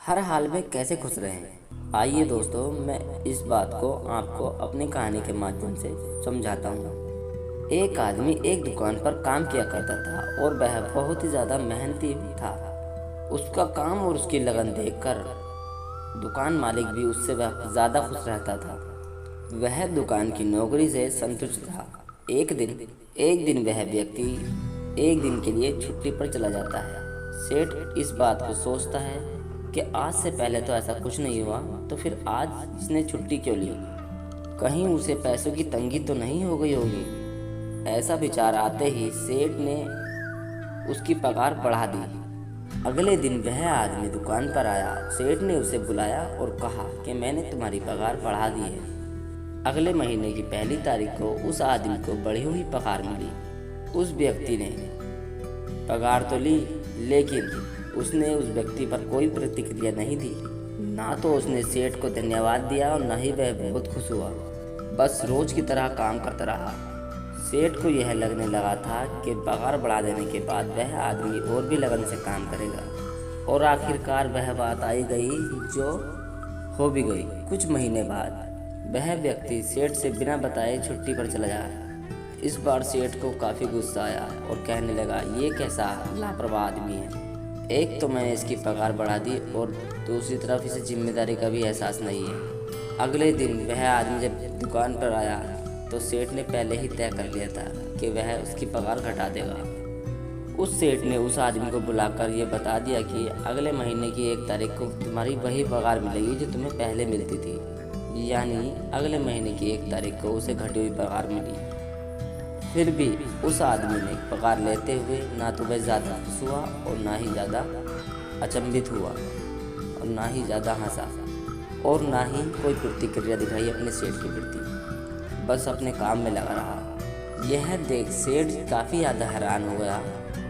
हर हाल में कैसे खुश रहें। आइए दोस्तों, मैं इस बात को आपको अपनी कहानी के माध्यम से समझाता हूँ। एक आदमी एक दुकान पर काम किया करता था और वह बहुत ही ज़्यादा मेहनती था। उसका काम और उसकी लगन देखकर दुकान मालिक भी उससे ज़्यादा खुश रहता था। वह दुकान की नौकरी से संतुष्ट था। एक दिन वह व्यक्ति एक दिन के लिए छुट्टी पर चला जाता है। सेठ इस बात को सोचता है कि आज से पहले तो ऐसा कुछ नहीं हुआ, तो फिर आज इसने छुट्टी क्यों ली? कहीं उसे पैसों की तंगी तो नहीं हो गई होगी। ऐसा विचार आते ही सेठ ने उसकी पगार बढ़ा दी। अगले दिन वह आदमी दुकान पर आया। सेठ ने उसे बुलाया और कहा कि मैंने तुम्हारी पगार बढ़ा दी है। अगले महीने की पहली तारीख को उस आदमी को बढ़ी हुई पगार मिली। उस व्यक्ति ने पगार तो ली, लेकिन उसने उस व्यक्ति पर कोई प्रतिक्रिया नहीं दी। ना तो उसने सेठ को धन्यवाद दिया और न ही वह बहुत खुश हुआ। बस रोज की तरह काम करता रहा। सेठ को यह लगने लगा था कि पगार बढ़ा देने के बाद वह आदमी और भी लगन से काम करेगा, और आखिरकार वह बात आई गई जो हो भी गई। कुछ महीने बाद वह व्यक्ति सेठ से बिना बताए छुट्टी पर चला गया। इस बार सेठ को काफ़ी गुस्सा आया और कहने लगा, ये कैसा लापरवाह आदमी है। एक तो मैंने इसकी पगार बढ़ा दी और दूसरी तरफ इसे जिम्मेदारी का भी एहसास नहीं है। अगले दिन वह आदमी जब दुकान पर आया तो सेठ ने पहले ही तय कर लिया था कि वह उसकी पगार घटा देगा। उस सेठ ने उस आदमी को बुलाकर यह बता दिया कि अगले महीने की 1 तारीख को तुम्हारी वही पगार मिलेगी जो तुम्हें पहले मिलती थी। यानी अगले महीने की 1 तारीख को उसे घटी हुई पगार मिली। फिर भी उस आदमी ने पगार लेते हुए ना तो वह ज़्यादा खुश हुआ और ना ही ज़्यादा अचंभित हुआ और ना ही ज़्यादा हंसा और ना ही कोई प्रतिक्रिया दिखाई अपने सेठ के प्रति। बस अपने काम में लगा रहा। यह देख सेठ काफ़ी ज़्यादा हैरान हो गया।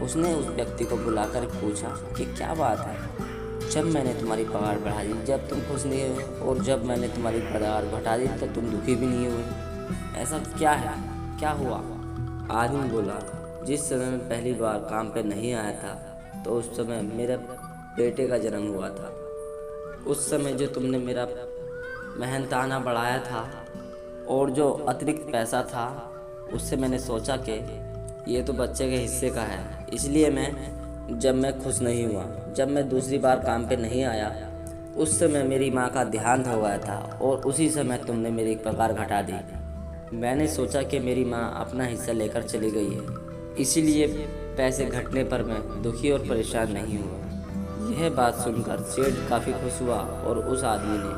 उसने उस व्यक्ति को बुलाकर पूछा कि क्या बात है, जब मैंने तुम्हारी पगार बढ़ा दी जब तुम खुश नहीं हुए, और जब मैंने तुम्हारी पगार घटा दी तो तुम दुखी भी नहीं हुए। ऐसा क्या है, क्या हुआ? आदमी बोला, जिस समय मैं पहली बार काम पे नहीं आया था तो उस समय मेरे बेटे का जन्म हुआ था। उस समय जो तुमने मेरा मेहनताना बढ़ाया था और जो अतिरिक्त पैसा था, उससे मैंने सोचा कि ये तो बच्चे के हिस्से का है। इसलिए जब मैं खुश नहीं हुआ, जब मैं दूसरी बार काम पे नहीं आया, उस समय मेरी माँ का देहांत हो गया था और उसी समय तुमने मेरी पगार घटा दी। मैंने सोचा कि मेरी माँ अपना हिस्सा लेकर चली गई है, इसीलिए पैसे घटने पर मैं दुखी और परेशान नहीं हुआ। यह बात सुनकर सेठ काफ़ी खुश हुआ और उस आदमी ने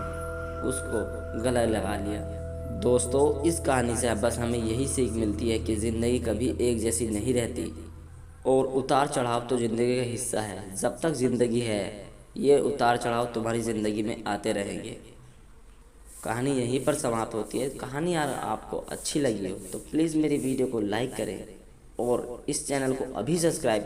उसको गले लगा लिया। दोस्तों, इस कहानी से बस हमें यही सीख मिलती है कि ज़िंदगी कभी एक जैसी नहीं रहती और उतार चढ़ाव तो ज़िंदगी का हिस्सा है। जब तक ज़िंदगी है, ये उतार चढ़ाव तुम्हारी ज़िंदगी में आते रहेंगे। कहानी यहीं पर समाप्त होती है। कहानी यार आपको अच्छी लगी हो तो प्लीज़ मेरी वीडियो को लाइक करें और इस चैनल को अभी सब्सक्राइब